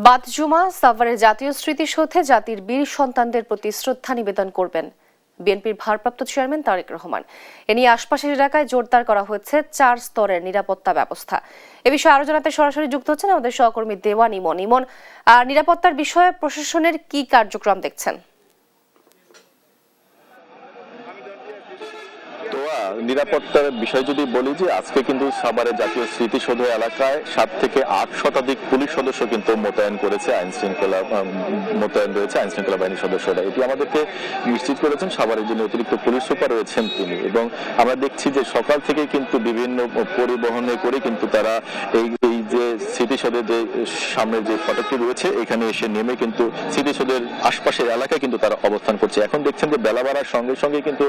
বাদ-জুমা সাভারের জাতীয় স্মৃতিসৌধে জাতির বীর সন্তানদের প্রতি শ্রদ্ধা নিবেদন করবেন বিএনপির ভারপ্রাপ্ত চেয়ারম্যান তারেক রহমান। এ নিয়ে আশপাশের এলাকায় জোরদার করা হয়েছে 4 স্তরের নিরাপত্তা ব্যবস্থা। এ বিষয়ে আরো জানাতে সরাসরি যুক্ত হচ্ছেন আমাদের সহকর্মী দেওয়ান ইমন। নিরাপত্তার বিষয়ে প্রশাসনের কি কার্যক্রম দেখছেন? নিরাপত্তার বিষয় যদি বলি যে আজকে কিন্তু সাভারের জাতীয় স্মৃতিসৌধ এলাকায় 7 থেকে 8 শতাধিক পুলিশ সদস্য কিন্তু মোতায়েন রয়েছে আইন শৃঙ্খলা বাহিনীর সদস্যরা। এটি আমাদেরকে নিশ্চিত করেছেন সাভারের যিনি অতিরিক্ত পুলিশ সুপার রয়েছেন তিনি। এবং আমরা দেখছি যে সকাল থেকে কিন্তু বিভিন্ন পরিবহনে করে কিন্তু তারা এই যে স্মৃতিসৌধের যে সামনে যে ফটকটি রয়েছে এখানে এসে নেমে কিন্তু স্মৃতিসৌধের আশপাশের এলাকায় কিন্তু তারা অবস্থান করছে। এখন দেখছেন যে বেলা বাড়ার সঙ্গে সঙ্গে কিন্তু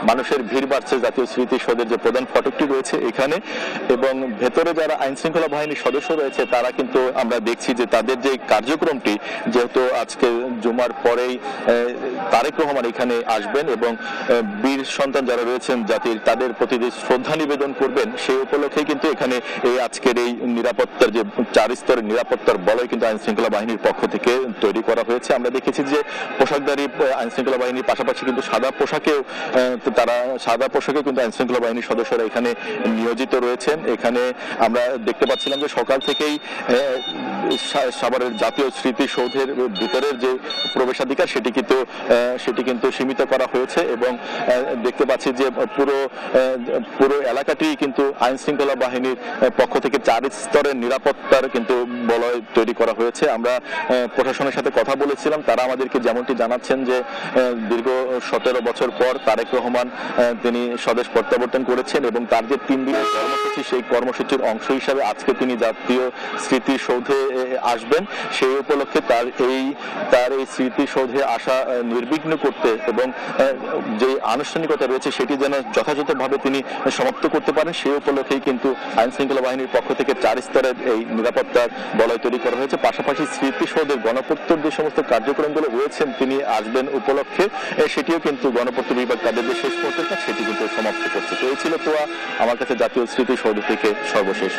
মানুষের ভিড় বাড়ছে জাতীয় স্মৃতিসৌধের যে প্রধান ফটকটি রয়েছে এখানে, এবং ভেতরে যারা আইন শৃঙ্খলা বাহিনীর সদস্য রয়েছে তারা কিন্তু আমরা দেখছি যে তাদের যে কার্যক্রমটি, যেহেতু আজকে জুমার পরেই তারেক রহমান এখানে আসবেন এবং বীর সন্তান যারা রয়েছেন জাতির তাদের প্রতি যে শ্রদ্ধা নিবেদন করবেন সেই উপলক্ষে কিন্তু এখানে এই আজকের এই নিরাপত্তার যে 4 স্তরের নিরাপত্তার বলয় কিন্তু আইন শৃঙ্খলা বাহিনীর পক্ষ থেকে তৈরি করা হয়েছে। আমরা দেখেছি যে পোশাকধারী আইন শৃঙ্খলা বাহিনীর পাশাপাশি কিন্তু সাদা পোশাকে কিন্তু আইন শৃঙ্খলা বাহিনীর সদস্যরা এখানে নিয়োজিত রয়েছেন। এখানে আমরা দেখতে পাচ্ছিলাম যে সকাল থেকেই সাভারের জাতীয় স্মৃতিসৌধের ভিতরের যে প্রবেশাধিকার সেটি কিন্তু সীমিত করা হয়েছে এবং দেখতে পাচ্ছি যে পুরো এলাকাটি কিন্তু আইন শৃঙ্খলা বাহিনীর পক্ষ থেকে 4 স্তরের নিরাপত্তার কিন্তু বলয় তৈরি করা হয়েছে। আমরা প্রশাসনের সাথে কথা বলেছিলাম, তারা আমাদেরকে যেমনটি জানাচ্ছেন যে দীর্ঘ 17 বছর পর তারেক রহমান তিনি স্বদেশ প্রত্যাবর্তন করেছেন এবং তার যে 3 দিনের কর্মসূচি সেই কর্মসূচির অংশ হিসাবে আজকে তিনি জাতীয় স্মৃতিসৌধে আসবেন। সেই উপলক্ষে তার এই স্মৃতিসৌধে আসা নির্বিঘ্ন করতে এবং যে আনুষ্ঠানিকতা রয়েছে সেটি যেন যথাযথভাবে তিনি সমাপ্ত করতে পারেন সেই উপলক্ষেই কিন্তু আইন শৃঙ্খলা বাহিনীর পক্ষ থেকে 4 স্তরের এই নিরাপত্তার বলয় তৈরি করা হয়েছে। পাশাপাশি স্মৃতিসৌধের গণপূর্তর যে সমস্ত কার্যক্রমগুলো রয়েছেন তিনি আসবেন উপলক্ষে সেটিও কিন্তু গণপূর্ত বিভাগ তাদের যে শেষ মুহূর্তের কাজ সেটি কিন্তু সমাপ্ত করছে। তো এই ছিল আমার কাছে জাতীয় স্মৃতিসৌধ থেকে সর্বশেষ।